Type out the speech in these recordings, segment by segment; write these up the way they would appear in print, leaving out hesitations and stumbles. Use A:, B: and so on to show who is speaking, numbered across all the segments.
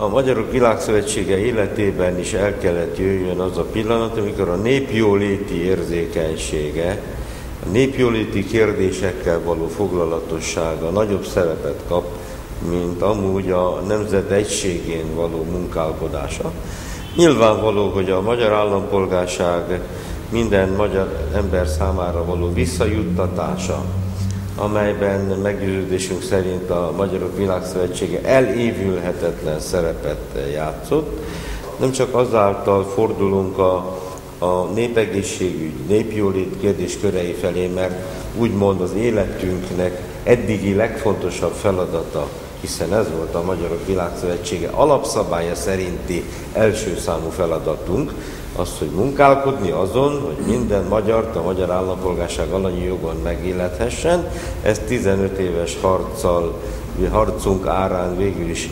A: A Magyarok Világszövetsége életében is el kellett jöjjön az a pillanat, amikor a népjóléti érzékenysége, a népjóléti kérdésekkel való foglalatossága nagyobb szerepet kap, mint amúgy a nemzet egységén való munkálkodása. Nyilvánvaló, hogy a magyar állampolgárság minden magyar ember számára való visszajuttatása, amelyben meggyőződésünk szerint a Magyarok Világszövetsége elévülhetetlen szerepet játszott. Nem csak azáltal fordulunk a népegészségügy, népjólét kérdéskörei felé, mert úgymond az életünknek eddigi legfontosabb feladata, hiszen ez volt a Magyarok Világszövetsége alapszabálya szerinti első számú feladatunk, az, hogy munkálkodni azon, hogy minden magyart a magyar állampolgárság alanyi jogon megillethessen. Ez 15 éves harcunk árán végül is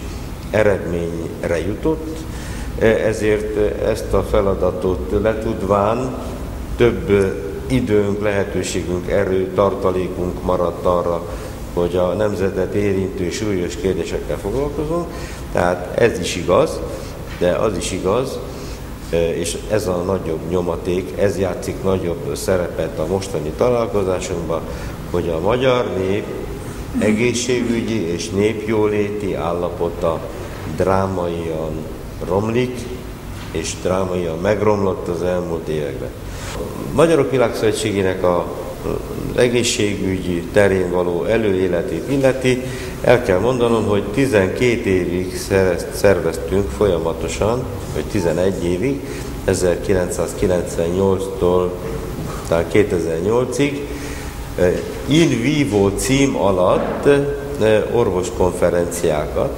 A: eredményre jutott, ezért ezt a feladatot letudván több időnk, lehetőségünk, erő, tartalékunk maradt arra, hogy a nemzetet érintő súlyos kérdésekkel foglalkozunk. Tehát ez is igaz, de az is igaz, és ez a nagyobb nyomaték, ez játszik nagyobb szerepet a mostani találkozásunkban, hogy a magyar nép egészségügyi és népjóléti állapota drámaian romlik, és drámaian megromlott az elmúlt években. A Magyarok Világszövetségének az egészségügyi terén való előéletét illeti, el kell mondanom, hogy 12 évig szerveztünk folyamatosan, vagy 11 évig, 1998-tól 2008-ig, in vivo cím alatt orvoskonferenciákat,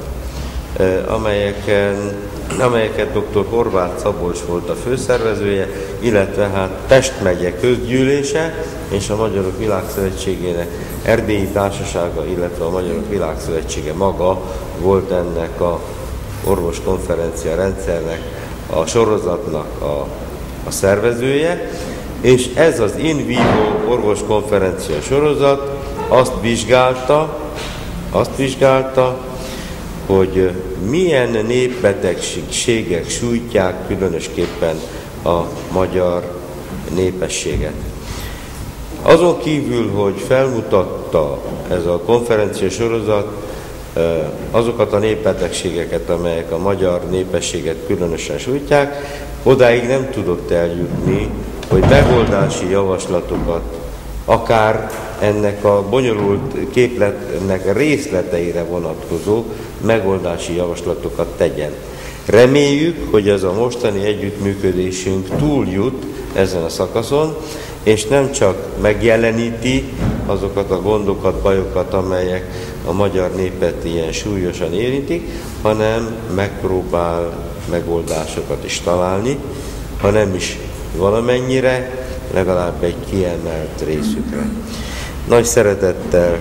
A: amelyeket dr. Horváth Szabolcs volt a főszervezője, illetve hát Pest megye közgyűlése és a Magyarok Világszövetségének Erdélyi Társasága, illetve a Magyarok Világszövetsége maga volt ennek a orvoskonferencia rendszernek, a sorozatnak a szervezője, és ez az in vivo orvoskonferencia sorozat azt vizsgálta, hogy milyen népbetegségek sújtják különösképpen a magyar népességet. Azon kívül, hogy felmutatta ez a konferencia sorozat azokat a népbetegségeket, amelyek a magyar népességet különösen sújtják, odáig nem tudott eljutni, hogy megoldási javaslatokat, akár ennek a bonyolult képletnek részleteire vonatkozó megoldási javaslatokat tegyen. Reméljük, hogy ez a mostani együttműködésünk túljut ezen a szakaszon, és nem csak megjeleníti azokat a gondokat, bajokat, amelyek a magyar népet ilyen súlyosan érintik, hanem megpróbál megoldásokat is találni, ha nem is valamennyire, legalább egy kiemelt részükre. Nagy szeretettel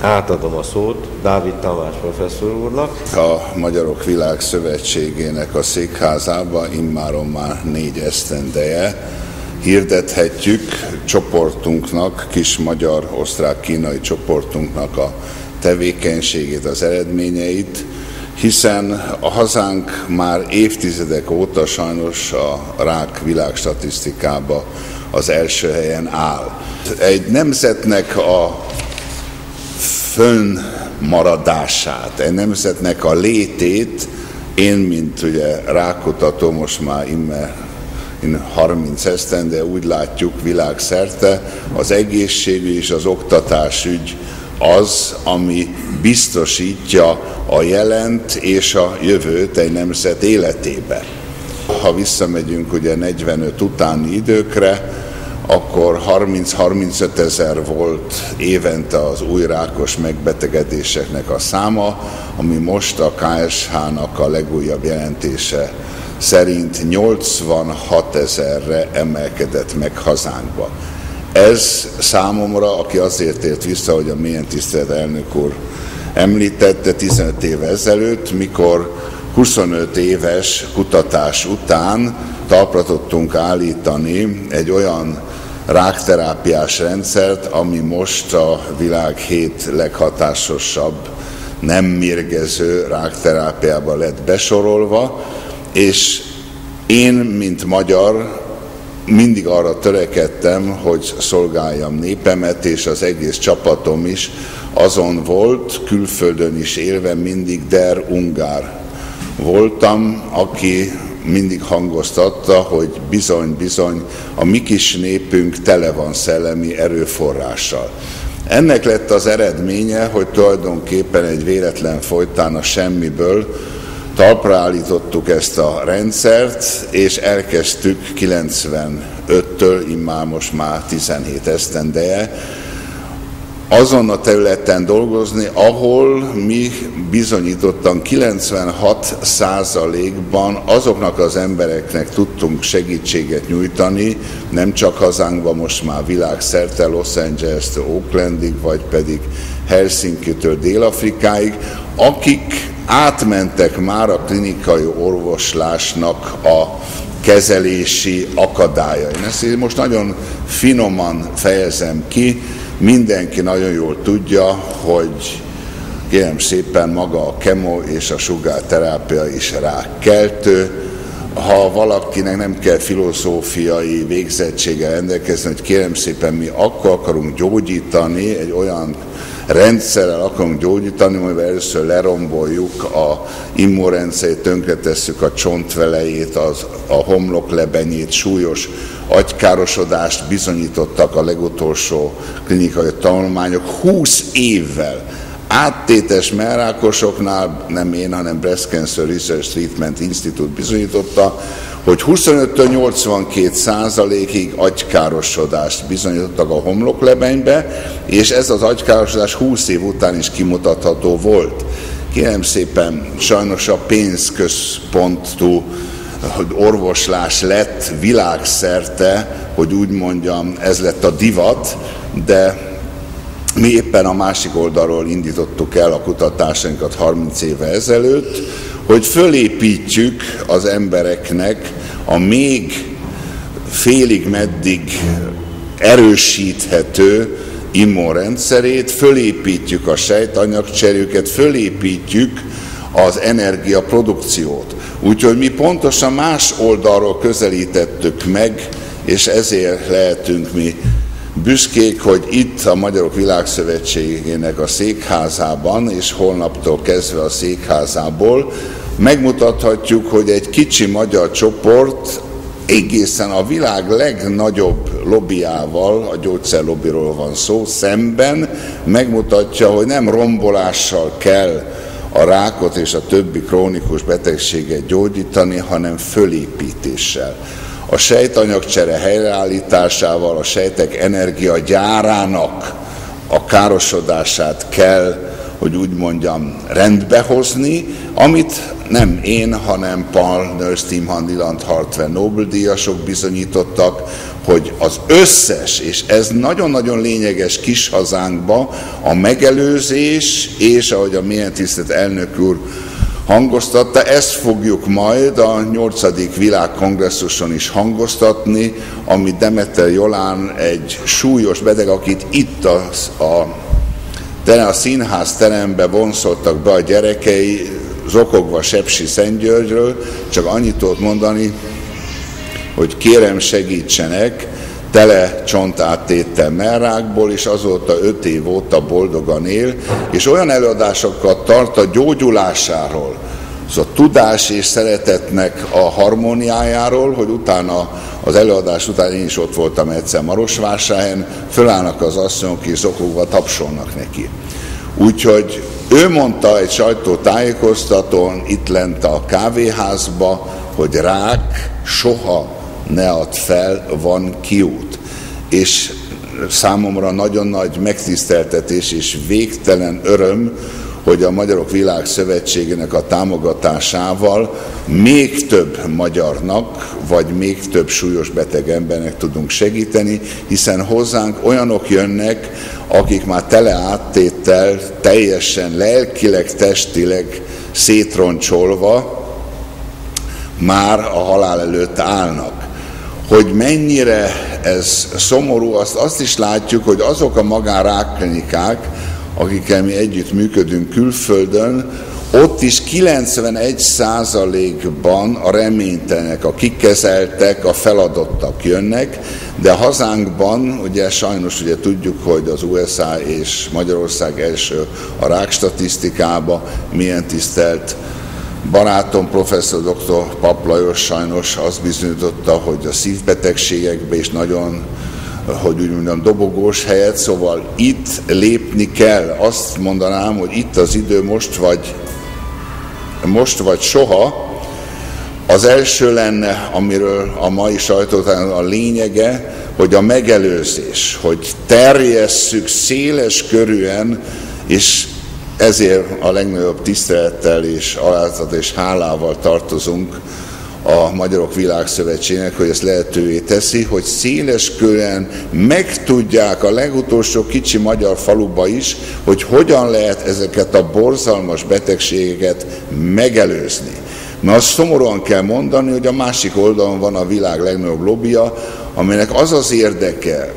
A: átadom a szót Dávid Tamás professzor úrnak.
B: A Magyarok Világszövetségének a székházába immáron már 4 esztendeje hirdethetjük csoportunknak, kis magyar-osztrák-kínai csoportunknak a tevékenységét, az eredményeit, hiszen a hazánk már évtizedek óta sajnos a rák világstatisztikában az első helyen áll. Egy nemzetnek a fönnmaradását, egy nemzetnek a létét én, mint ugye rákutató, most már 30 esztende úgy látjuk világszerte, az egészségügy és az oktatásügy az, ami biztosítja a jelent és a jövőt egy nemzet életébe. Ha visszamegyünk ugye 45 utáni időkre, akkor 30-35 ezer volt évente az új rákos megbetegedéseknek a száma, ami most a KSH-nak a legújabb jelentése szerint 86 ezerre emelkedett meg hazánkba. Ez számomra, aki azért ért vissza, hogy a mélyen tisztelt elnök úr említette 15 évvel ezelőtt, mikor 25 éves kutatás után talpra tudtunk állítani egy olyan rákterápiás rendszert, ami most a világ 7 leghatásosabb nem mérgező rákterápiába lett besorolva, és én, mint magyar, mindig arra törekedtem, hogy szolgáljam népemet, és az egész csapatom is azon volt, külföldön is élve mindig der Ungár voltam, aki mindig hangoztatta, hogy bizony, a mi kis népünk tele van szellemi erőforrással. Ennek lett az eredménye, hogy tulajdonképpen egy véletlen folytán a semmiből talpra állítottuk ezt a rendszert, és elkezdtük 95-től, immár most már 17 esztendeje, azon a területen dolgozni, ahol mi bizonyítottan 96%-ban azoknak az embereknek tudtunk segítséget nyújtani, nem csak hazánkban, most már világszerte, Los Angeles-től Oaklandig, vagy pedig Helsinki-től Dél-Afrikáig, akik átmentek már a klinikai orvoslásnak a kezelési akadályain. Ezt most nagyon finoman fejezem ki, mindenki nagyon jól tudja, hogy kérem szépen maga a kemo és a sugárterápia is rákkeltő. Ha valakinek nem kell filozófiai végzettséggel rendelkezni, hogy kérem szépen mi akkor akarunk gyógyítani, egy olyan rendszerrel akarunk gyógyítani, amivel először leromboljuk a immunrendszerét, tönkretesszük a csontvelejét, a homloklebenyét, súlyos agykárosodást bizonyítottak a legutolsó klinikai tanulmányok 20 évvel. Áttétes mellrákosoknál, nem én, hanem Breast Cancer Research Treatment Institute bizonyította, hogy 25-től 82%-ig agykárosodást bizonyítottak a homloklebenybe, és ez az agykárosodás 20 év után is kimutatható volt. Kérem szépen, sajnos a pénzközpontú orvoslás lett világszerte, hogy úgy mondjam, ez lett a divat, de mi éppen a másik oldalról indítottuk el a kutatásainkat 30 éve ezelőtt, hogy fölépítjük az embereknek a még félig meddig erősíthető immunrendszerét, fölépítjük a sejtanyagcserjüket, fölépítjük az energiaprodukciót. Úgyhogy mi pontosan más oldalról közelítettük meg, és ezért lehetünk mi büszkék, hogy itt a Magyarok Világszövetségének a székházában, és holnaptól kezdve a székházából megmutathatjuk, hogy egy kicsi magyar csoport egészen a világ legnagyobb lobbyával, a gyógyszerlobbiról van szó, szemben megmutatja, hogy nem rombolással kell a rákot és a többi krónikus betegséget gyógyítani, hanem fölépítéssel. A sejtanyagcsere helyreállításával, a sejtek energiagyárának a károsodását kell, hogy úgy mondjam, rendbehozni, amit nem én, hanem Paul Nursteam, Iland Hartwell Nobel-díjasok bizonyítottak, hogy az összes, és ez nagyon-nagyon lényeges kis hazánkba, a megelőzés, és ahogy a mélyen tisztelt elnök úr hangoztatta, ezt fogjuk majd a 8. világkongresszuson is hangoztatni, amit Demeter Jolán, egy súlyos beteg, akit itt a színház terembe vonszoltak be a gyerekei, zokogva Sepsiszentgyörgyről, csak annyit tudott mondani, hogy kérem segítsenek, tele csontáttéttel mellrákból, és azóta 5 év óta boldogan él, és olyan előadásokat tart a gyógyulásáról, szóval tudás és szeretetnek a harmóniájáról, hogy utána, az előadás után én is ott voltam egyszer Marosvásárhelyen, fölállnak az asszonyok és zokogva tapsolnak neki. Úgyhogy ő mondta egy sajtótájékoztatón itt lent a kávéházba, hogy rák soha ne add fel, van kiút. És számomra nagyon nagy megtiszteltetés és végtelen öröm, hogy a Magyarok Világszövetségének a támogatásával még több magyarnak, vagy még több súlyos beteg embernek tudunk segíteni, hiszen hozzánk olyanok jönnek, akik már tele áttéttel, teljesen lelkileg, testileg szétroncsolva már a halál előtt állnak. Hogy mennyire ez szomorú, azt is látjuk, hogy azok a magánrákklinikák, akikkel mi együtt működünk külföldön, ott is 91%-ban a reménytelenek, a kikezeltek, a feladottak jönnek, de hazánkban, ugye sajnos ugye tudjuk, hogy az USA és Magyarország első a rák statisztikába, milyen tisztelt barátom, professzor dr. Papp Lajos sajnos azt bizonyította, hogy a szívbetegségekbe is nagyon, hogy úgy mondjam, dobogós helyet, szóval itt lépni kell. Azt mondanám, hogy itt az idő most vagy soha. Az első lenne, amiről a mai sajtótáján a lényege, hogy a megelőzés, hogy terjesszük széles körűen, és ezért a legnagyobb tisztelettel és alázat és hálával tartozunk a Magyarok Világszövetségnek, hogy ezt lehetővé teszi, hogy széles körűen megtudják a legutolsó kicsi magyar faluba is, hogy hogyan lehet ezeket a borzalmas betegségeket megelőzni. Mert azt szomorúan kell mondani, hogy a másik oldalon van a világ legnagyobb lobbija, aminek az az érdeke,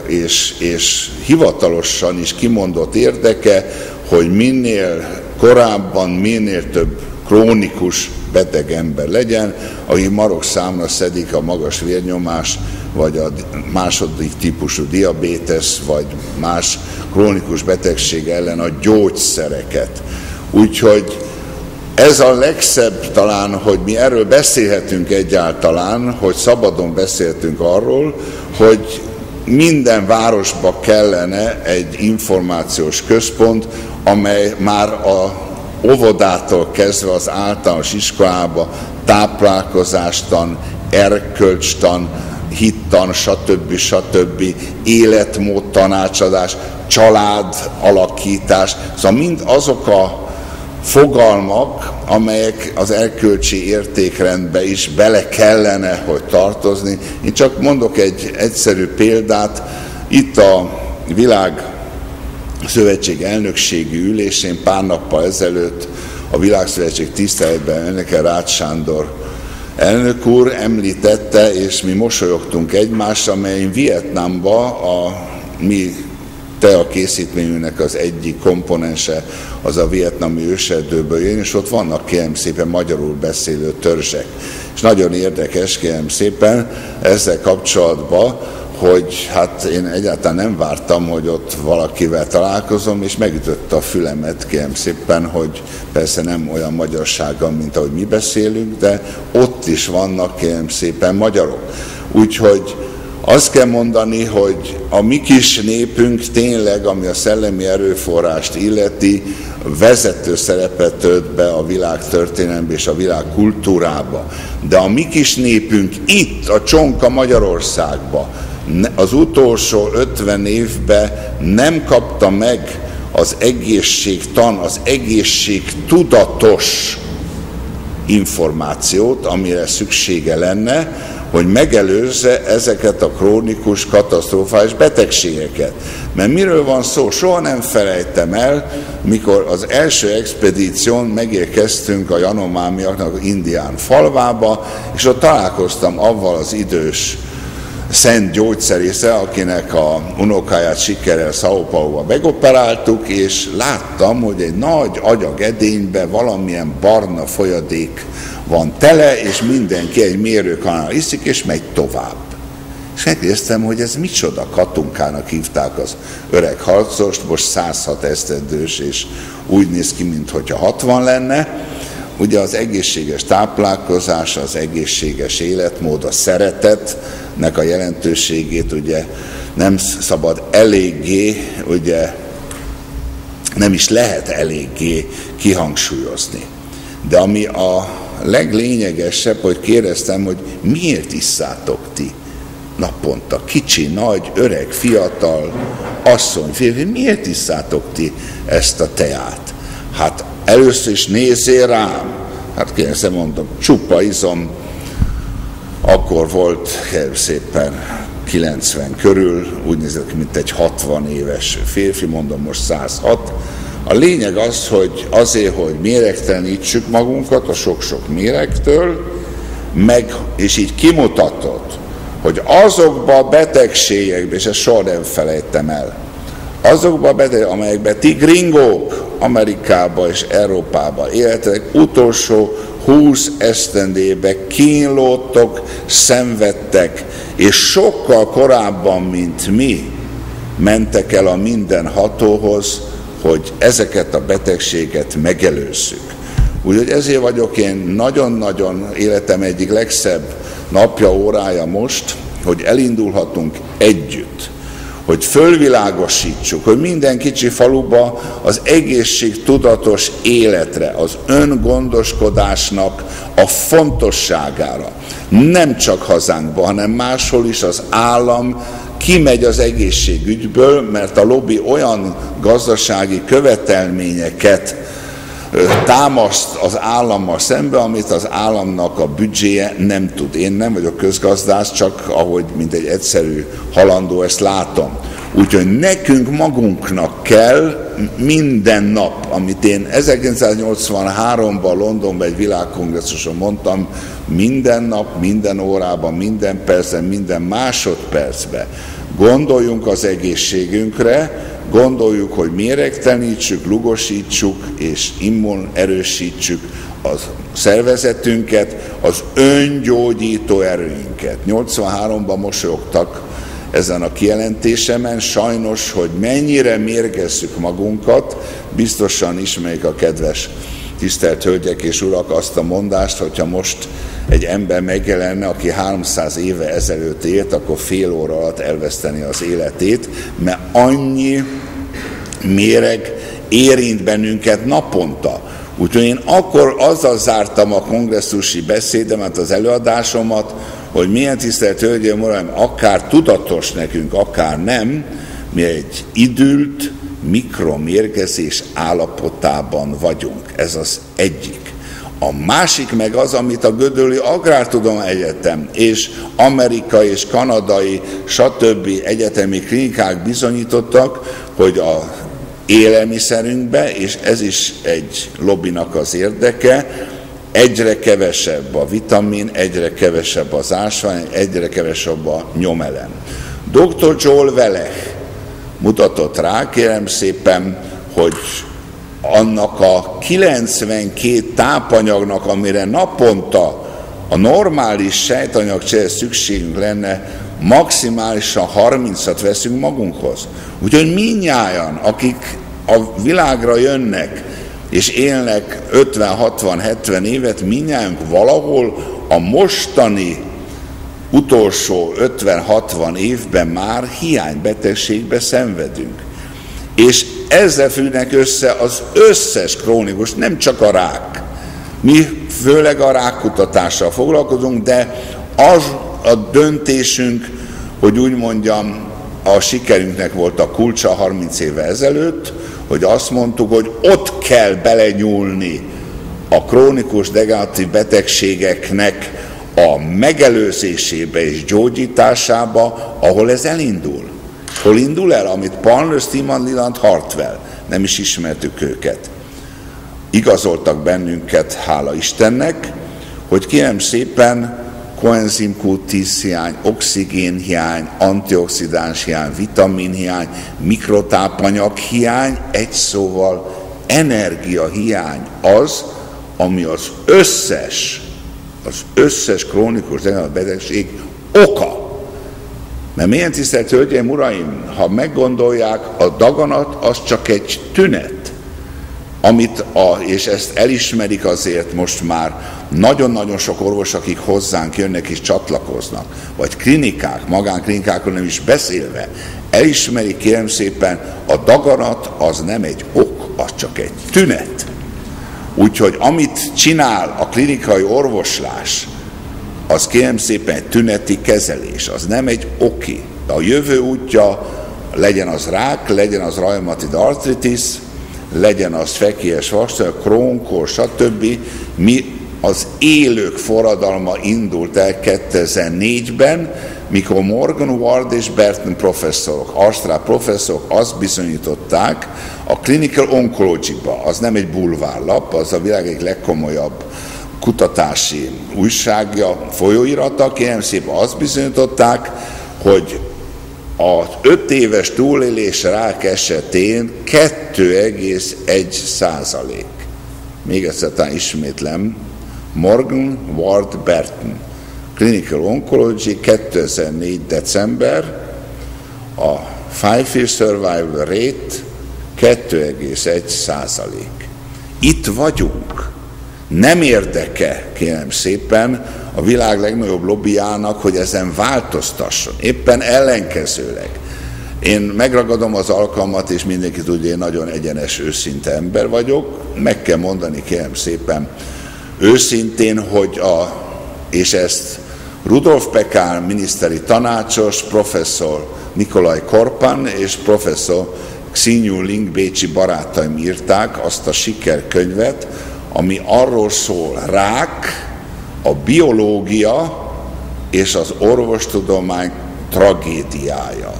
B: és hivatalosan is kimondott érdeke, hogy minél korábban, minél több krónikus beteg ember legyen, aki marokszámra szedik a magas vérnyomás, vagy a második típusú diabétesz, vagy más krónikus betegség ellen a gyógyszereket. Úgyhogy ez a legszebb talán, hogy mi erről beszélhetünk egyáltalán, hogy szabadon beszéltünk arról, hogy minden városba kellene egy információs központ, amely már a óvodától kezdve az általános iskolába táplálkozástan, erkölcstan, hittan, stb. Életmód tanácsadás, család alakítás, szóval mind azok a fogalmak, amelyek az erkölcsi értékrendbe is bele kellene, hogy tartozni. Én csak mondok egy egyszerű példát. Itt a Világszövetség elnökségi ülésén pár nappal ezelőtt a Világszövetség tiszteletben elnöke Rácz Sándor elnök úr említette, és mi mosolyogtunk egymásra, amely Vietnámba a mi teakészítményünknek az egyik komponense az a vietnami őserdőből jön, és ott vannak kérem szépen magyarul beszélő törzsek. És nagyon érdekes kérem szépen ezzel kapcsolatban, hogy hát én egyáltalán nem vártam, hogy ott valakivel találkozom, és megütötte a fülemet kérem szépen, hogy persze nem olyan magyarsággal, mint ahogy mi beszélünk, de ott is vannak kérem szépen magyarok. Úgyhogy azt kell mondani, hogy a mi kis népünk tényleg, ami a szellemi erőforrást illeti, vezető szerepet tölt be a világ történelembe és a világ kultúrába. De a mi kis népünk itt, a csonka Magyarországban, az utolsó 50 évben nem kapta meg az egészségtan, az egészségtudatos információt, amire szüksége lenne, hogy megelőzze ezeket a krónikus, katasztrofális betegségeket. Mert miről van szó? Soha nem felejtem el, mikor az első expedíción megérkeztünk a janomámiaknak indián falvába, és ott találkoztam avval az idős szent gyógyszerésszel, akinek a unokáját sikerrel São Paulo-ba megoperáltuk, és láttam, hogy egy nagy agyagedényben valamilyen barna folyadék van tele, és mindenki egy mérőkanál iszik, és megy tovább. És megnéztem, hogy ez micsoda, Katunkának hívták az öreg harcost, most 106 esztendős, és úgy néz ki, mintha 60 lenne. Ugye az egészséges táplálkozás, az egészséges életmód, a szeretetnek a jelentőségét ugye nem szabad eléggé, ugye nem is lehet eléggé kihangsúlyozni. De ami a leglényegesebb, hogy kérdeztem, hogy miért isszátok ti naponta, kicsi, nagy, öreg, fiatal, asszony, férfi, miért isszátok ti ezt a teát? Hát először is nézzél rám, hát kérdezem, mondom, csupa izom, akkor volt kérem szépen 90 körül, úgy nézett ki, mint egy 60 éves férfi, mondom most 106. A lényeg az, hogy azért, hogy méregtelenítsük magunkat a sok-sok méregtől, meg, és így kimutatod, hogy azokba a betegségekben, és ezt soha nem felejtem el, azokba amelyekben ti gringók Amerikába és Európába életek utolsó 20 esztendébe kínlódtok, szenvedtek, és sokkal korábban, mint mi, mentek el a mindenhatóhoz, hogy ezeket a betegséget megelőzzük. Úgyhogy ezért vagyok én nagyon-nagyon életem egyik legszebb napja, órája most, hogy elindulhatunk együtt, hogy fölvilágosítsuk, hogy minden kicsi faluba az egészségtudatos életre, az öngondoskodásnak a fontosságára, nem csak hazánkban, hanem máshol is az állam kimegy az egészségügyből, mert a lobby olyan gazdasági követelményeket támaszt az állammal szembe, amit az államnak a büdzséje nem tud. Én nem vagyok közgazdász, csak ahogy mint egy egyszerű halandó ezt látom. Úgyhogy nekünk magunknak kell minden nap, amit én 1983-ban Londonban egy világkongresszuson mondtam, minden nap, minden órában, minden percben, minden másodpercben gondoljunk az egészségünkre, gondoljuk, hogy méregtelenítsük, lugosítsuk és immunerősítsük a szervezetünket, az öngyógyító erőinket. 83-ban mosolyogtak ezen a kijelentésemen, sajnos, hogy mennyire mérgezzük magunkat, biztosan ismerik a kedves tisztelt hölgyek és urak azt a mondást, hogyha most egy ember megjelenne, aki 300 éve ezelőtt élt, akkor fél óra alatt elveszteni az életét, mert annyi méreg érint bennünket naponta. Úgyhogy én akkor azzal zártam a kongresszusi beszédemet, az előadásomat, hogy milyen tisztelt hölgyeim, uraim, akár tudatos nekünk, akár nem, mi egy idült mikromérgezés állapotában vagyunk. Ez az egyik. A másik meg az, amit a Gödöllői Agrártudomány Egyetem és amerikai és kanadai, stb. Egyetemi klinikák bizonyítottak, hogy a élelmiszerünkbe, és ez is egy lobbinak az érdeke, egyre kevesebb a vitamin, egyre kevesebb az ásvány, egyre kevesebb a nyomelem. Dr. Joel Welech mutatott rá, kérem szépen, hogy annak a 92 tápanyagnak, amire naponta a normális sejtanyagcsere szükségünk lenne, maximálisan 30-at veszünk magunkhoz. Úgyhogy mindnyájan, akik a világra jönnek, és élnek 50-60-70 évet, mindnyájunk valahol a mostani utolsó 50-60 évben már hiánybetegségbe szenvedünk. És ezzel függnek össze az összes krónikus, nem csak a rák. Mi főleg a rákkutatással foglalkozunk, de az a döntésünk, hogy úgy mondjam, a sikerünknek volt a kulcsa 30 évvel ezelőtt, hogy azt mondtuk, hogy ott kell belenyúlni a krónikus degeneratív betegségeknek a megelőzésébe és gyógyításába, ahol ez elindul. Hol indul el? Amit Palmer, Steeman, Leland, Hartwell, nem is ismertük őket. Igazoltak bennünket, hála Istennek, hogy kérem szépen koenzim Q10 hiány, oxigén hiány, antioxidáns hiány, vitamin hiány, mikrotápanyag hiány, egy szóval energia hiány az, ami az összes krónikus betegség oka. Mert milyen tisztelt hölgyeim, uraim, ha meggondolják, a daganat az csak egy tünet, és ezt elismerik azért most már nagyon-nagyon sok orvos, akik hozzánk jönnek és csatlakoznak, vagy klinikák, magánklinikákról nem is beszélve, elismerik, kérem szépen, a daganat az nem egy ok, az csak egy tünet. Úgyhogy amit csinál a klinikai orvoslás, az kérem szépen egy tüneti kezelés, az nem egy oki. De a jövő útja, legyen az rák, legyen az reumatoid arthritis, legyen az fekélyes vastagon, Crohn-kór, stb. Mi az élők forradalma indult el 2004-ben, mikor Morgan Ward és Burton professzorok, ausztrál professzorok azt bizonyították a Clinical Oncology-ba, az nem egy bulvárlap, az a világ egyik legkomolyabb kutatási újságja, folyóirata, kérem szépen azt bizonyították, hogy az 5 éves túlélés rák esetén 2,1%. Még egyszer ismétlem, Morgan Ward Burton, Clinical Oncology, 2004. december, a 5-year survival rate 2,1%. Itt vagyunk. Nem érdeke, kérem szépen, a világ legnagyobb lobbyának, hogy ezen változtasson. Éppen ellenkezőleg. Én megragadom az alkalmat, és mindenki tudja, én nagyon egyenes, őszinte ember vagyok. Meg kell mondani, kérem szépen, őszintén, hogy és ezt Rudolf Pekár miniszteri tanácsos, professzor Nikolaj Korpan és professzor Xinyu Ling bécsi barátaim írták azt a sikerkönyvet, ami arról szól, rák, a biológia és az orvostudomány tragédiája.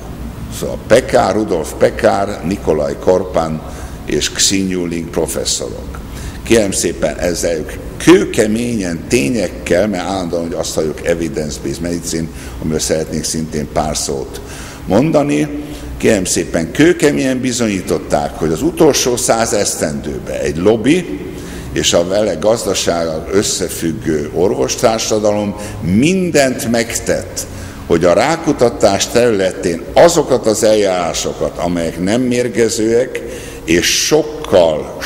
B: Szóval Pekár, Rudolf Pekár, Nikolaj Korpan és Xinyu Ling professzorok. Kérem szépen, ezzel kőkeményen, tényekkel, mert állandóan, hogy azt halljuk evidence-based medicine, amiről szeretnék szintén pár szót mondani, kérem szépen, kőkeményen bizonyították, hogy az utolsó 100 esztendőben egy lobby és a vele gazdasággal összefüggő orvostársadalom mindent megtett, hogy a rákutatás területén azokat az eljárásokat, amelyek nem mérgezőek, és sokkal,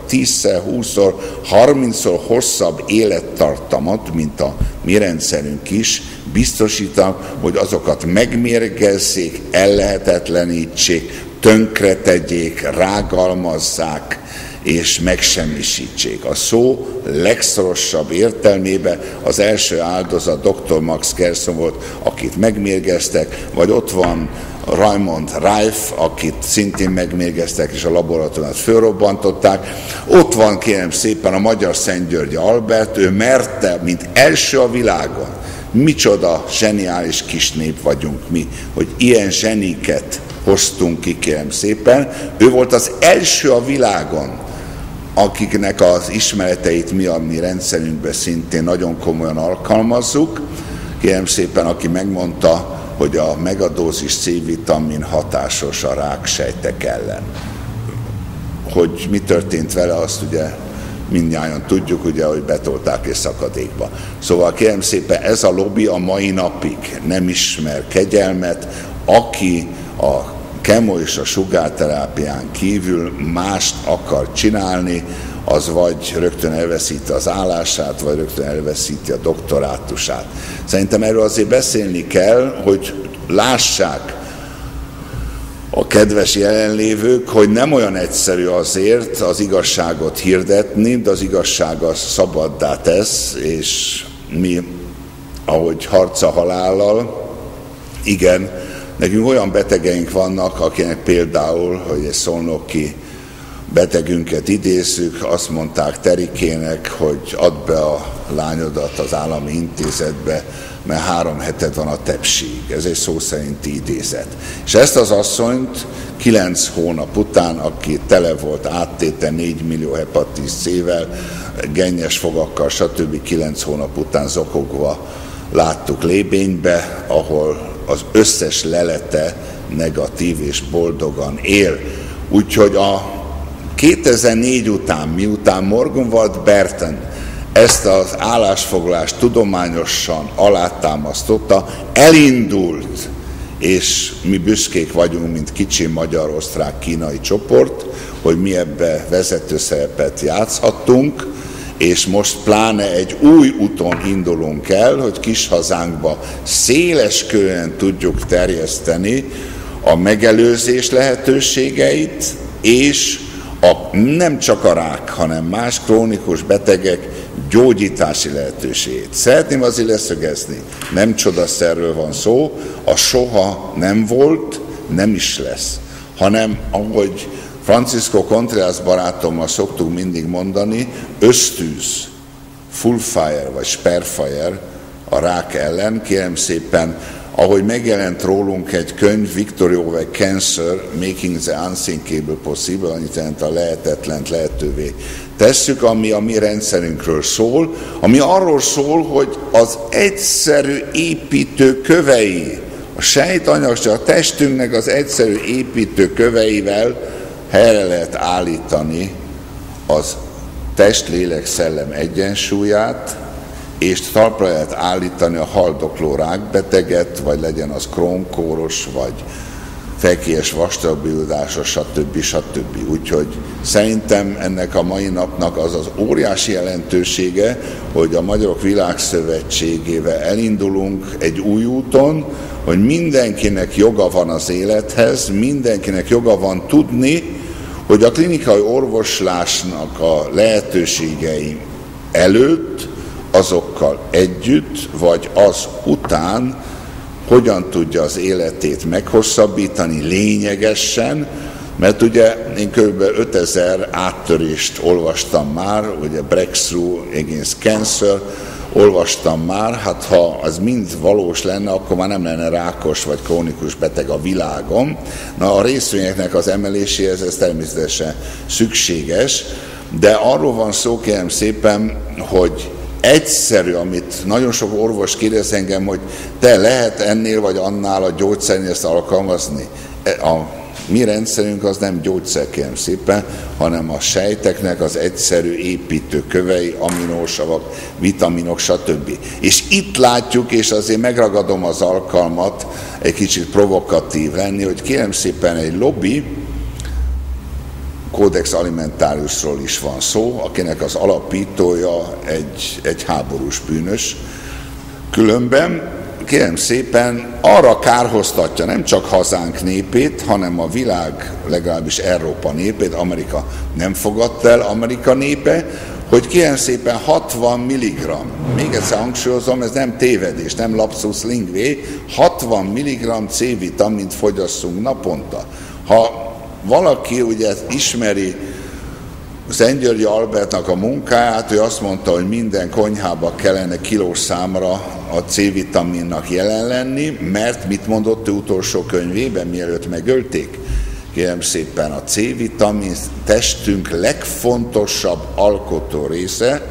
B: 10-szer, 20-szor, 30-szor hosszabb élettartamot, mint a mi rendszerünk is, biztosítanak, hogy azokat megmérgezzék, ellehetetlenítsék, tönkretegyék, rágalmazzák, és megsemmisítsék. A szó legszorosabb értelmében az első áldozat dr. Max Gerson volt, akit megmérgeztek, vagy ott van Raymond Reif, akit szintén megmérgeztek, és a laboratóriumot fölrobbantották. Ott van, kérem szépen, a magyar Szentgyörgyi Albert, ő merte, mint első a világon. Micsoda zseniális kis nép vagyunk mi, hogy ilyen zseniket hoztunk ki, kérem szépen. Ő volt az első a világon, akiknek az ismereteit mi a mi rendszerünkben szintén nagyon komolyan alkalmazzuk. Kérem szépen, aki megmondta, hogy a megadózis C-vitamin hatásos a ráksejtek ellen. Hogy mi történt vele, azt ugye mindnyájan tudjuk, ugye, hogy betolták és szakadékba. Szóval kérem szépen, ez a lobby a mai napig nem ismer kegyelmet, aki a kemo és a sugárterápián kívül mást akar csinálni, az vagy rögtön elveszíti az állását, vagy rögtön elveszíti a doktorátusát. Szerintem erről azért beszélni kell, hogy lássák a kedves jelenlévők, hogy nem olyan egyszerű azért az igazságot hirdetni, de az igazság az szabaddá tesz, és mi, ahogy harca halállal, igen, nekünk olyan betegeink vannak, akinek például, hogy egy szolnoki betegünket idézzük, azt mondták Terikének, hogy add be a lányodat az állami intézetbe, mert 3 heted van a tepsig. Ez egy szó szerinti idézet. És ezt az asszonyt 9 hónap után, aki tele volt áttéte 4 millió hepatitis C-vel, gennyes fogakkal, stb. 9 hónap után zokogva láttuk lébénybe, ahol az összes lelete negatív és boldogan él. Úgyhogy a 2004 után, miután Morgan Ward Burton ezt az állásfoglalást tudományosan alátámasztotta, elindult, és mi büszkék vagyunk, mint kicsi magyar-osztrák-kínai csoport, hogy mi ebbe vezető szerepet játszhattunk, és most pláne egy új úton indulunk el, hogy kis hazánkba széles körűen tudjuk terjeszteni a megelőzés lehetőségeit, és nem csak a rák, hanem más krónikus betegek gyógyítási lehetőségét. Szeretném azért leszögezni, nem csodaszerről van szó, a soha nem volt, nem is lesz, hanem ahogy Francisco Contreras barátommal szoktuk mindig mondani, ösztűz, full fire vagy spare fire a rák ellen. Kérem szépen, ahogy megjelent rólunk egy könyv, Victory over Cancer, Making the Unthinkable Possible, annyit jelent a lehetetlent lehetővé tesszük, ami a mi rendszerünkről szól, ami arról szól, hogy az egyszerű építő kövei a sejtanyag csak a testünknek az egyszerű építőköveivel helyre lehet állítani az test-lélek-szellem egyensúlyát, és talpra lehet állítani a haldokló rákbeteget, vagy legyen az Crohn-kóros, vagy fejkélyes vastagbilódása, stb. Úgyhogy szerintem ennek a mai napnak az az óriási jelentősége, hogy a Magyarok Világszövetségével elindulunk egy új úton, hogy mindenkinek joga van az élethez, mindenkinek joga van tudni, hogy a klinikai orvoslásnak a lehetőségei előtt, azokkal együtt, vagy az után hogyan tudja az életét meghosszabbítani lényegesen, mert ugye én kb. 5000 áttörést olvastam már, ugye Breakthrough Against Cancer, olvastam már, hát ha az mind valós lenne, akkor már nem lenne rákos vagy krónikus beteg a világon. Na, a részvényeknek az emeléséhez ez természetesen szükséges, de arról van szó, kérem szépen, hogy egyszerű, amit nagyon sok orvos kérdez engem, hogy te lehet ennél vagy annál a gyógyszernél ezt alkalmazni. A mi rendszerünk az nem gyógyszer, kérem szépen, hanem a sejteknek az egyszerű építőkövei, aminósavak, vitaminok, stb. És itt látjuk, és azért megragadom az alkalmat egy kicsit provokatív lenni, hogy kérem szépen egy lobby, Codex Alimentariusról is van szó, akinek az alapítója egy háborús bűnös. Különben, kérem szépen, arra kárhoztatja nem csak hazánk népét, hanem a világ, legalábbis Európa népét, Amerika nem fogadta el, Amerika népe, hogy kérem szépen 60 mg, még egyszer hangsúlyozom, ez nem tévedés, nem lapsus linguae, 60 mg C-vitamint fogyasszunk naponta. Ha valaki ugye ismeri Szentgyörgyi Albertnak a munkáját, ő azt mondta, hogy minden konyhába kellene kilós számra a C-vitaminnak jelen lenni, mert mit mondott ő utolsó könyvében, mielőtt megölték? Kérem szépen, a C-vitamin testünk legfontosabb alkotó része,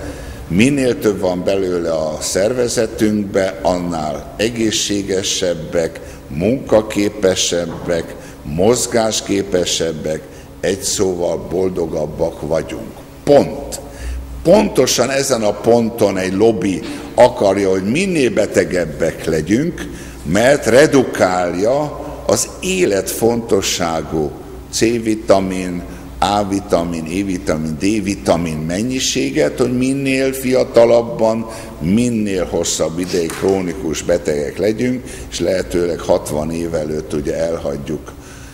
B: minél több van belőle a szervezetünkbe, annál egészségesebbek, munkaképesebbek, mozgásképesebbek, egy szóval boldogabbak vagyunk. Pont. Pontosan ezen a ponton egy lobby akarja, hogy minél betegebbek legyünk, mert redukálja az életfontosságú C-vitamin, A-vitamin, E-vitamin, D-vitamin mennyiséget, hogy minél fiatalabban, minél hosszabb ideig krónikus betegek legyünk, és lehetőleg 60 év előtt ugye elhagyjuk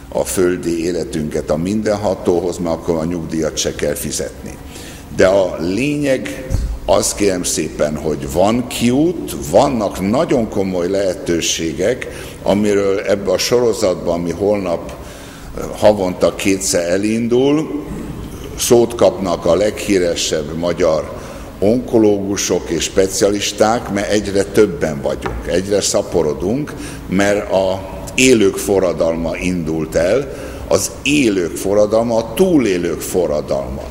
B: a földi életünket a mindenhatóhoz, mert akkor a nyugdíjat se kell fizetni. De a lényeg az, kérem szépen, hogy van kiút, vannak nagyon komoly lehetőségek, amiről ebbe a sorozatban, ami holnap havonta 2-szer elindul, szót kapnak a leghíresebb magyar onkológusok és specialisták, mert egyre többen vagyunk, egyre szaporodunk, mert a élők forradalma indult el, az élők forradalma, a túlélők forradalma.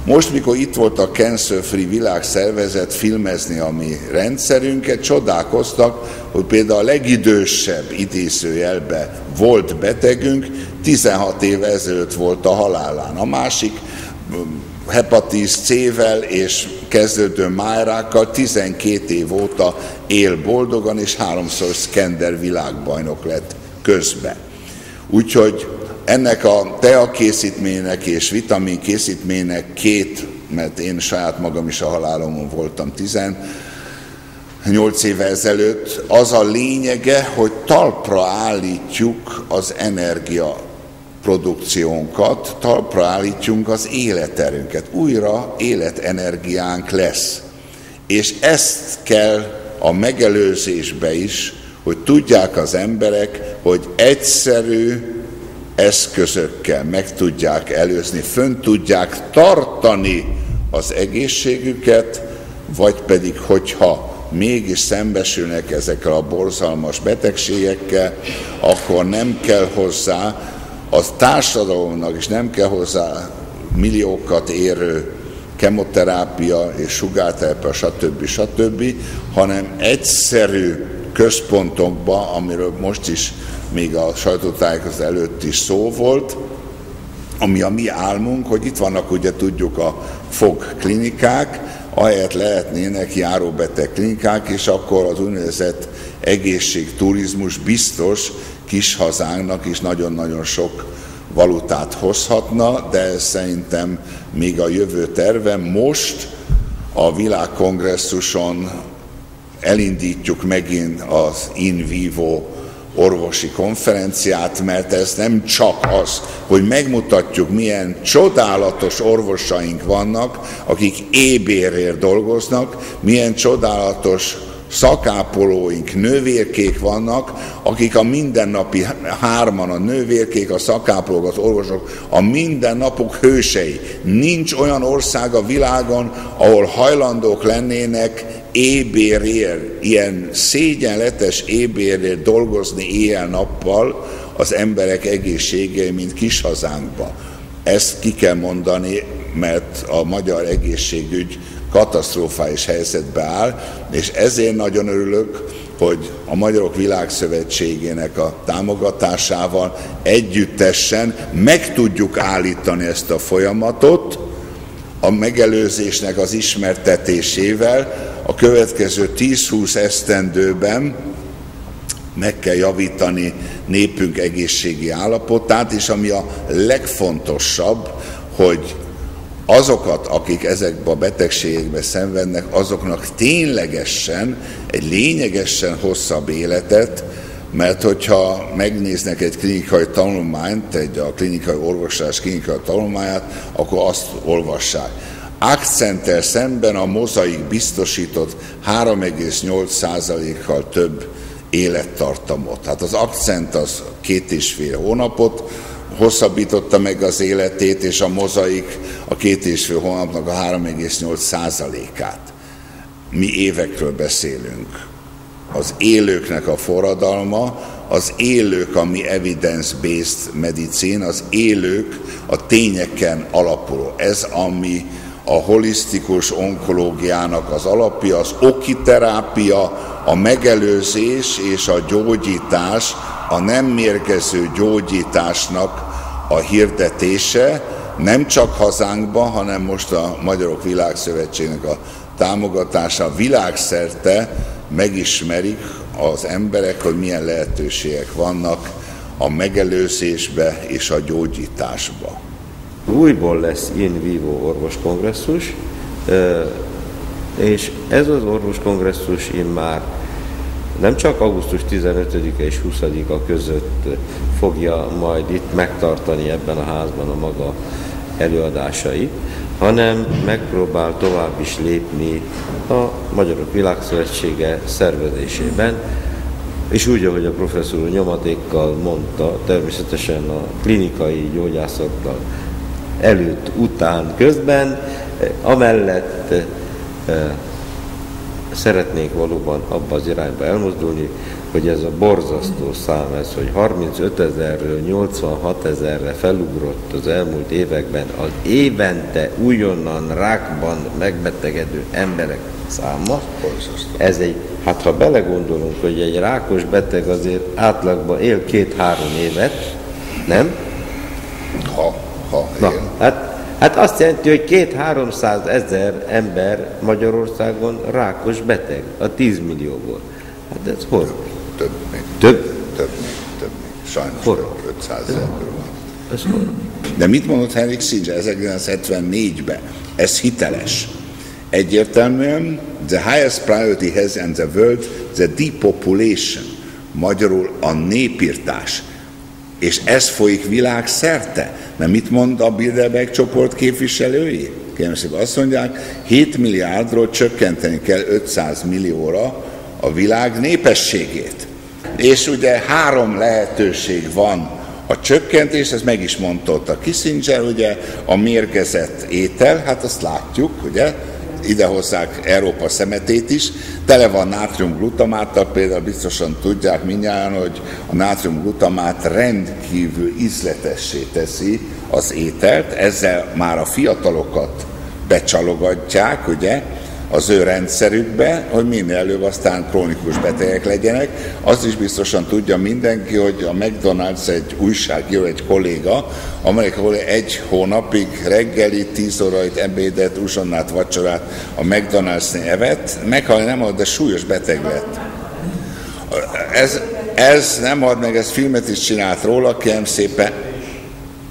B: Most, mikor itt volt a Cancer Free világszervezet filmezni a mi rendszerünket, csodálkoztak, hogy például a legidősebb idézőjelbe volt betegünk 16 év ezelőtt volt a halálán. A másik hepatitis C-vel és kezdődő májrákkal 12 év óta él boldogan, és 3-szor Skender világbajnok lett közben. Úgyhogy ennek a teakészítménynek és vitaminkészítménynek mert én saját magam is a halálomon voltam 18 éve ezelőtt, az a lényege, hogy talpra állítjuk az energiaprodukciónkat, talpra állítjunk az életerőnket. Újra életenergiánk lesz. És ezt kell a megelőzésbe is, hogy tudják az emberek, hogy egyszerű eszközökkel meg tudják előzni, fönn tudják tartani az egészségüket, vagy pedig, hogyha mégis szembesülnek ezekkel a borzalmas betegségekkel, akkor nem kell hozzá, a társadalomnak is nem kell hozzá milliókat érő kemoterápia és sugárterápia, stb., hanem egyszerű központokba, amiről most is még a sajtótájékoztatás előtt is szó volt, ami a mi álmunk, hogy itt vannak, ugye tudjuk, a fogklinikák, ahelyett lehetnének járóbeteg klinikák, és akkor az úgynevezett egészségturizmus biztos kis hazánknak is nagyon-nagyon sok valutát hozhatna, de ez szerintem még a jövő terve. Most a világkongresszuson elindítjuk megint az in vivo orvosi konferenciát, mert ez nem csak az, hogy megmutatjuk, milyen csodálatos orvosaink vannak, akik éhbérért dolgoznak, milyen csodálatos szakápolóink, nővérkék vannak, akik a mindennapi, hárman a nővérkék, a szakápolók, az orvosok, a mindennapok hősei. Nincs olyan ország a világon, ahol hajlandók lennének éhbérért, ilyen szégyenletes éhbérért dolgozni éjjel-nappal az emberek egészségei, mint kis hazánkba. Ezt ki kell mondani, mert a magyar egészségügy katasztrofális helyzetbe áll, és ezért nagyon örülök, hogy a Magyarok Világszövetségének a támogatásával együttesen meg tudjuk állítani ezt a folyamatot, a megelőzésnek az ismertetésével. A következő 10-20 esztendőben meg kell javítani népünk egészségi állapotát, és ami a legfontosabb, hogy azokat, akik ezekbe a betegségekbe szenvednek, azoknak ténylegesen, egy lényegesen hosszabb életet, mert hogyha megnéznek egy klinikai tanulmányt, a klinikai orvoslás klinikai tanulmányát, akkor azt olvassák. Accenttel szemben a Mozaik biztosított 3,8%-kal több élettartamot. Hát az Accent az 2,5 hónapot hosszabbította meg az életét, és a Mozaik a 2,5 hónapnak a 3,8%-át. Mi évekről beszélünk. Az élőknek a forradalma, az élők a mi evidence-based medicine, az élők a tényeken alapuló. Ez, ami a holisztikus onkológiának az alapja, az okiterápia, a megelőzés és a gyógyítás, a nem mérgező gyógyításnak a hirdetése, nem csak hazánkban, hanem most a Magyarok Világszövetségének a támogatása világszerte megismerik az emberek, hogy milyen lehetőségek vannak a megelőzésbe és a gyógyításba.
A: Újból lesz in vivo orvoskongresszus, és ez az orvoskongresszus immár nem csak augusztus 15-e és 20-a között fogja majd itt megtartani ebben a házban a maga előadásait, hanem megpróbál tovább is lépni a Magyarok Világszövetsége szervezésében, és úgy, ahogy a professzor úr nyomatékkal mondta, természetesen a klinikai gyógyászattal előtt, után, közben, amellett szeretnénk valóban abba az irányba elmozdulni, hogy ez a borzasztó szám, ez, hogy 35 000-ről 86 000-re felugrott az elmúlt években az évente újonnan rákban megbetegedő emberek száma, ez egy, hát ha belegondolunk, hogy egy rákos beteg azért átlagban él 2-3 évet, nem?
B: Na,
A: hát azt jelenti, hogy 200-300 000 ember Magyarországon rákos beteg a 10 millióból. Hát ez hol?
B: Több még. Sajnos 500 000 van. De mit mondott Henry Kissinger 1974-ben? Ez hiteles. Egyértelműen, the highest priority has in the world the depopulation, magyarul a népirtás. És ez folyik világszerte. Mert mit mond a Bilderberg csoport képviselői? Kérem szépen, azt mondják, 7 milliárdról csökkenteni kell 500 millióra a világ népességét. És ugye 3 lehetőség van a csökkentés, ezt meg is mondta a Kissinger, ugye a mérgezett étel, hát azt látjuk, ugye, ide hozzák Európa szemetét is, tele van nátriumglutamáttal, például biztosan tudják mindjárt, hogy a nátriumglutamát rendkívül ízletessé teszi az ételt, ezzel már a fiatalokat becsalogatják, ugye, az ő rendszerükbe, hogy minél előbb aztán krónikus betegek legyenek. Azt is biztosan tudja mindenki, hogy a McDonald's egy újságíró, egy kolléga, Amerikában egy hónapig reggelit, 10 órait, ebédet, uzsonnát, vacsorát a McDonald's-nél evett, meghalni nem ad, de súlyos beteg lett. Ez nem ad meg, ez filmet is csinált róla, kérem szépen.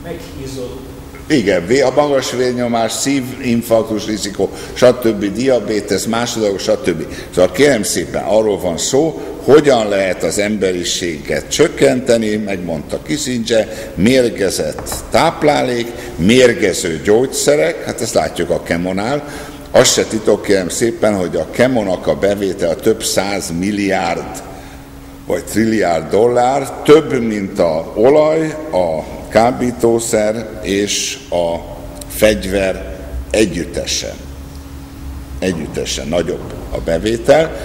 C: Meghízott.
B: Igen, a magas vérnyomás, szívinfarktus rizikó, stb. Diabétesz, másodlagos, stb. Szóval kérem szépen, arról van szó, hogyan lehet az emberiséget csökkenteni, megmondta Kissinger, mérgezett táplálék, mérgező gyógyszerek, hát ezt látjuk a kemonál. Azt se titok, kérem szépen, hogy a kemonak a bevétel több 100 milliárd vagy trilliárd dollár, több, mint a olaj, a kábítószer és a fegyver együttesen. Együttesen nagyobb a bevétel.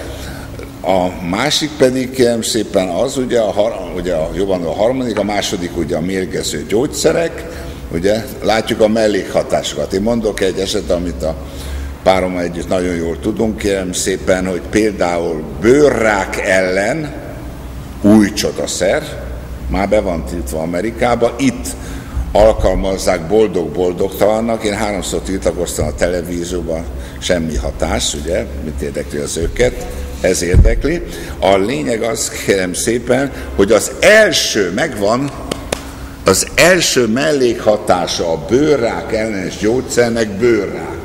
B: A másik pedig, kérem szépen, az ugye jobban a harmadik, a második ugye a mérgező gyógyszerek, ugye látjuk a mellékhatásokat. Én mondok egy eset, amit a párommal együtt nagyon jól tudunk, kérem szépen, hogy például bőrrák ellen új csodaszer, már be van tiltva Amerikába, itt alkalmazzák boldog-boldogtalannak, én 3-szor tiltakoztam a televízióban, semmi hatás, ugye, mit érdekli az őket, ez érdekli. A lényeg az, kérem szépen, hogy az első mellékhatása a bőrrák ellenes gyógyszernek bőrrák.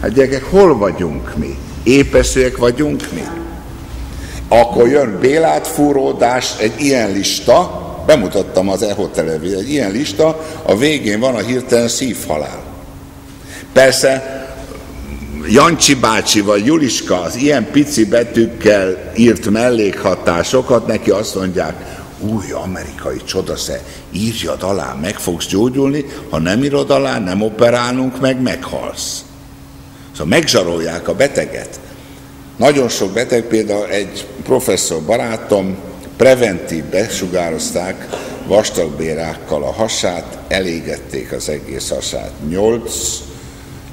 B: Hát gyerekek, hol vagyunk mi? Épeszűek vagyunk mi? Akkor jön bélátfúródás, egy ilyen lista, bemutattam az EHO televíziót, egy ilyen lista, a végén van a hirtelen szívhalál. Persze Jancsi bácsi vagy Juliska az ilyen pici betűkkel írt mellékhatásokat, neki azt mondják, új amerikai csodaszer, írjad alá, meg fogsz gyógyulni, ha nem írod alá, nem operálunk meg, meghalsz. Szóval megzsarolják a beteget. Nagyon sok beteg, például egy professzor barátom, preventív besugározták vastagbérákkal a hasát, elégették az egész hasát. 8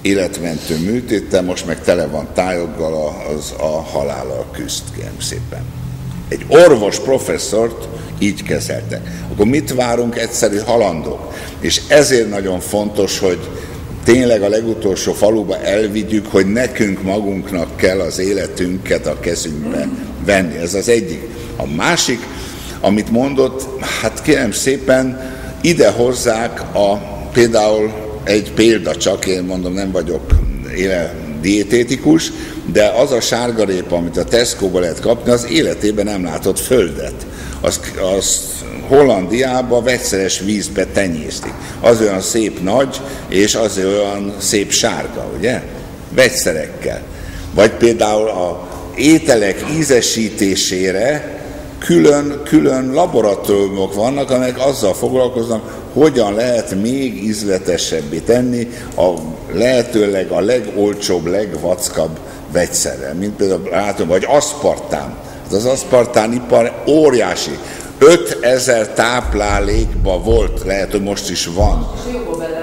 B: életmentő műtéttel, most meg tele van tájoggal, a halállal küzd, kérem szépen. Egy orvos professzort így kezelte. Akkor mit várunk? Egyszerű halandók. És ezért nagyon fontos, hogy tényleg a legutolsó faluba elvigyük, hogy nekünk magunknak kell az életünket a kezünkbe venni. Ez az egyik. A másik, amit mondott, hát kérem szépen, ide hozzák például egy példa csak, én mondom, nem vagyok diététikus, de az a sárgarépa, amit a Tesco-ba lehet kapni, az életében nem látott földet. Azt Hollandiában vegyszeres vízbe tenyésztik. Az olyan szép nagy, és az olyan szép sárga, ugye? Vegyszerekkel. Vagy például a ételek ízesítésére külön laboratóriumok vannak, amelyek azzal foglalkoznak, hogyan lehet még ízletesebbé tenni a lehetőleg a legolcsóbb, legvackabb vegyszerrel, mint például látom, vagy aszpartám. Az aszpartánipar óriási. 5000 táplálékban volt, lehet, hogy most is van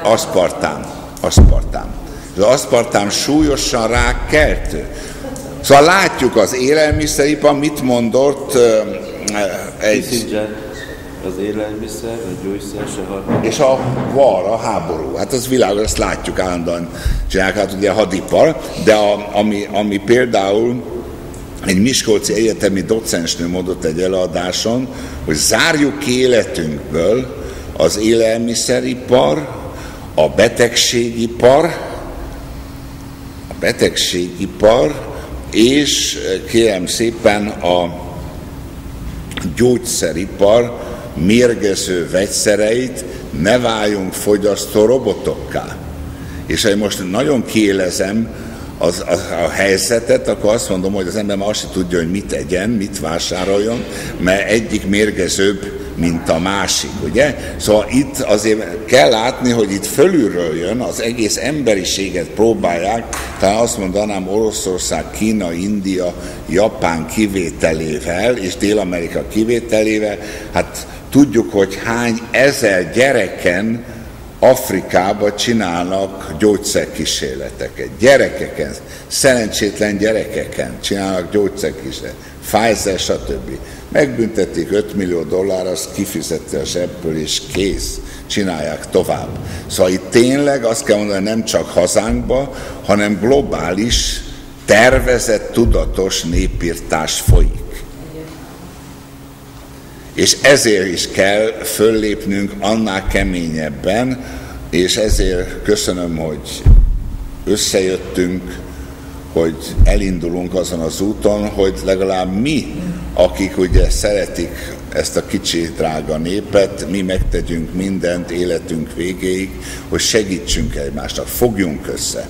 B: aszpartám. Az aszpartám súlyosan rákkeltő. Szóval látjuk az élelmiszeripar, mit mondott egy...
A: Az élelmiszer, a gyógyszer se harmadik.
B: És a var, a háború. Hát az világos, ezt látjuk állandóan csinálják, hát ugye a hadipar, de ami például egy miskolci egyetemi docensnő mondott egy előadáson, hogy zárjuk ki életünkből az élelmiszeripar, a betegségipar, és kérem szépen a gyógyszeripar mérgező vegyszereit, ne váljunk fogyasztó robotokká. És ha most nagyon kiélezem a helyzetet, akkor azt mondom, hogy az ember már azt sem tudja, hogy mit egyen, mit vásároljon, mert egyik mérgezőbb, mint a másik, ugye? Szóval itt azért kell látni, hogy itt fölülről jön, az egész emberiséget próbálják, talán azt mondanám Oroszország, Kína, India, Japán kivételével, és Dél-Amerika kivételével, hát tudjuk, hogy hány ezer gyereken Afrikában csinálnak gyógyszerkísérleteket. Gyerekeken, szerencsétlen gyerekeken csinálnak gyógyszerkísérleteket. Pfizer, stb. Megbüntették $5 millió, azt kifizette a zsebből, és kész. Csinálják tovább. Szóval itt tényleg azt kell mondani, nem csak hazánkban, hanem globális, tervezett, tudatos népirtás folyik. És ezért is kell föllépnünk annál keményebben, és ezért köszönöm, hogy összejöttünk, hogy elindulunk azon az úton, hogy legalább mi, akik ugye szeretik ezt a kicsi drága népet, mi megtegyünk mindent életünk végéig, hogy segítsünk egymásnak, fogjunk össze.